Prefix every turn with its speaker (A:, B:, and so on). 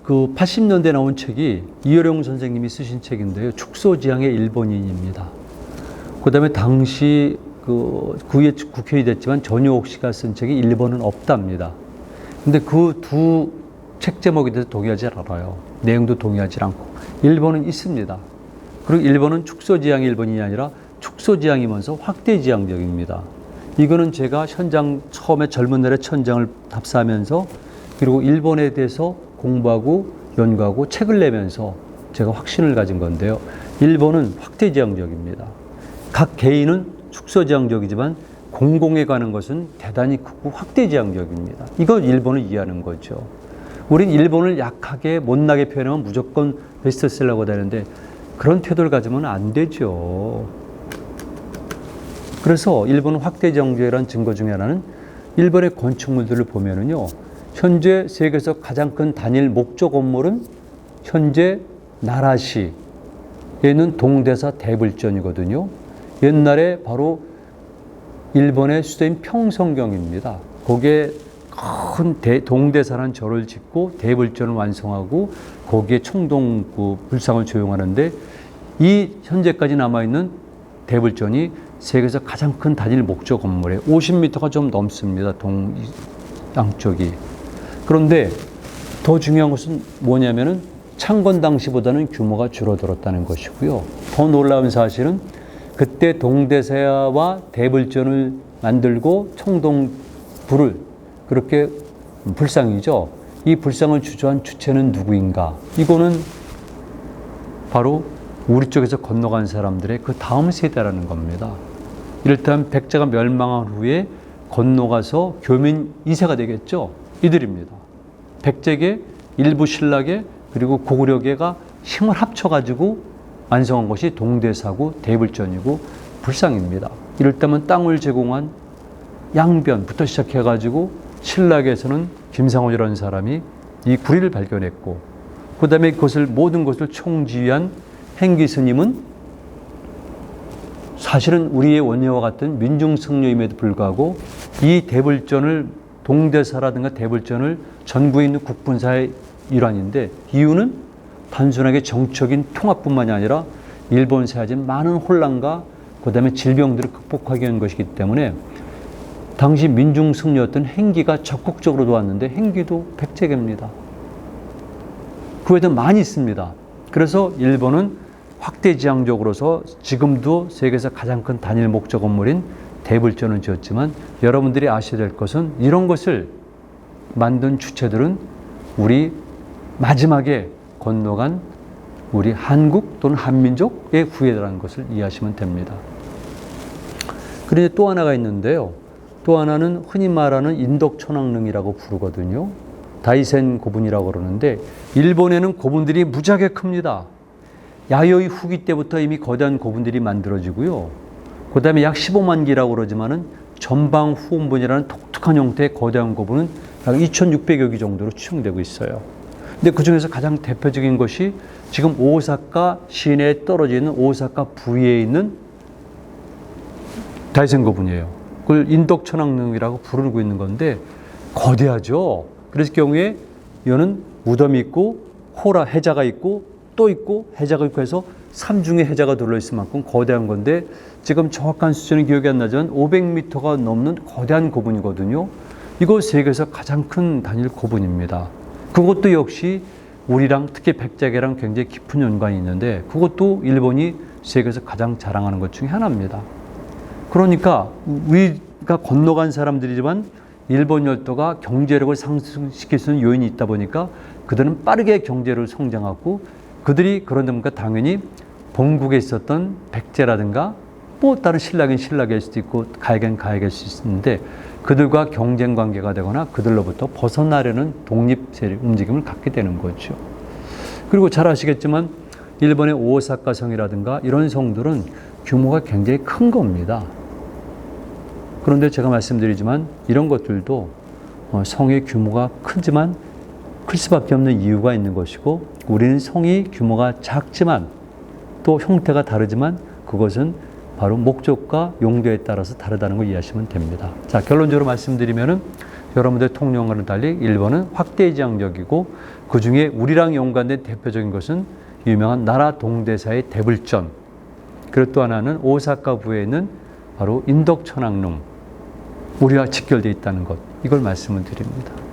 A: 그 80년대 나온 책이 이효령 선생님이 쓰신 책인데요. 축소지향의 일본인입니다. 그 다음에 당시 그 후에 국회의원이 됐지만 전효옥 씨가 쓴 책이 일본은 없답니다. 근데 그 두 책 제목에 대해서 동의하지 않아요. 내용도 동의하지 않고. 일본은 있습니다. 그리고 일본은 축소지향의 일본인이 아니라 축소지향이면서 확대지향적입니다. 이거는 제가 현장 처음에 젊은 날에 천장을 답사하면서 그리고 일본에 대해서 공부하고 연구하고 책을 내면서 제가 확신을 가진 건데요. 일본은 확대지향적입니다. 각 개인은 축소지향적이지만 공공에 관한 것은 대단히 크고 확대지향적입니다. 이거 일본을 이해하는 거죠. 우린 일본을 약하게 못나게 표현하면 무조건 베스트셀러가 되는데 그런 태도를 가지면 안 되죠. 그래서 일본은 확대지향적이라는 증거 중에 하나는 일본의 건축물들을 보면은요. 현재 세계에서 가장 큰 단일 목조 건물은 현재 나라시에 있는 동대사 대불전이거든요. 옛날에 바로 일본의 수도인 평성경입니다. 거기에 큰 동대사라는 절을 짓고 대불전을 완성하고 거기에 총동 불상을 조용하는데 이 현재까지 남아있는 대불전이 세계에서 가장 큰 단일 목조 건물에 50m가 좀 넘습니다. 양쪽이. 그런데 더 중요한 것은 뭐냐면은 창건 당시보다는 규모가 줄어들었다는 것이고요. 더 놀라운 사실은 그때 동대사와 대불전을 만들고 총동불을 그렇게 불상이죠. 이 불상을 주저한 주체는 누구인가? 이거는 바로 우리 쪽에서 건너간 사람들의 그 다음 세대라는 겁니다. 이를테면 백제가 멸망한 후에 건너가서 교민 2세가 되겠죠. 이들입니다. 백제계, 일부 신라계, 그리고 고구려계가 힘을 합쳐가지고 완성한 것이 동대사고 대불전이고 불상입니다. 이를테면 땅을 제공한 양변부터 시작해가지고 신라계에서는 김상원이라는 사람이 이 구리를 발견했고 그 다음에 모든 것을 총지휘한 행기스님은 사실은 우리의 원리와 같은 민중승려임에도 불구하고 이 대불전을 동대사라든가 대불전을 전국에 있는 국군사의 일환인데 이유는 단순하게 정적인 통합뿐만이 아니라 일본 사회진 많은 혼란과 그 다음에 질병들을 극복하기 위한 것이기 때문에 당시 민중승려였던 행기가 적극적으로 도왔는데 행기도 백제계입니다. 그 외에도 많이 있습니다. 그래서 일본은 확대지향적으로서 지금도 세계에서 가장 큰 단일 목조 건물인 대불전을 지었지만 여러분들이 아셔야 될 것은 이런 것을 만든 주체들은 우리 마지막에 건너간 우리 한국 또는 한민족의 후예라는 것을 이해하시면 됩니다. 그런데 또 하나가 있는데요. 또 하나는 흔히 말하는 인덕천왕릉이라고 부르거든요. 다이센 고분이라고 그러는데 일본에는 고분들이 무지하게 큽니다. 야요이 후기 때부터 이미 거대한 고분들이 만들어지고요. 그 다음에 약 15만 기라고 그러지만은 전방 후원분이라는 독특한 형태의 거대한 고분은 약 2,600여 기 정도로 추정되고 있어요. 근데 그 중에서 가장 대표적인 것이 지금 오사카 시내에 떨어져 있는 오사카 부위에 있는 다이센 고분이에요. 그걸 인덕천왕릉이라고 부르고 있는 건데 거대하죠. 그래서 경우에 이거는 무덤이 있고 해자가 있고 또 있고 해자가 있고 해서 삼중에 해자가 둘러있을 만큼 거대한 건데 지금 정확한 수치는 기억이 안 나지만 500m가 넘는 거대한 고분이거든요. 이거 세계에서 가장 큰 단일 고분입니다. 그것도 역시 우리랑 특히 백제계랑 굉장히 깊은 연관이 있는데 그것도 일본이 세계에서 가장 자랑하는 것 중에 하나입니다. 그러니까 우리가 건너간 사람들이지만 일본 열도가 경제력을 상승시킬 수 있는 요인이 있다 보니까 그들은 빠르게 경제를 성장하고 그들이 그러다 보니까 당연히 본국에 있었던 백제라든가 뭐 다른 신라계는 신라계일 수도 있고 가야계는 가야계일 수 있는데 그들과 경쟁 관계가 되거나 그들로부터 벗어나려는 독립 세력 움직임을 갖게 되는 거죠. 그리고 잘 아시겠지만 일본의 오사카 성이라든가 이런 성들은 규모가 굉장히 큰 겁니다. 그런데 제가 말씀드리지만 이런 것들도 성의 규모가 크지만 클 수밖에 없는 이유가 있는 것이고 우리는 성이 규모가 작지만 또 형태가 다르지만 그것은 바로 목적과 용도에 따라서 다르다는 걸 이해하시면 됩니다. 자, 결론적으로 말씀드리면은 여러분들의 통념과는 달리 일본은 확대지향적이고 그 중에 우리랑 연관된 대표적인 것은 유명한 나라 동대사의 대불전, 그리고 또 하나는 오사카 부에 있는 바로 인덕천왕릉, 우리와 직결되어 있다는 것, 이걸 말씀을 드립니다.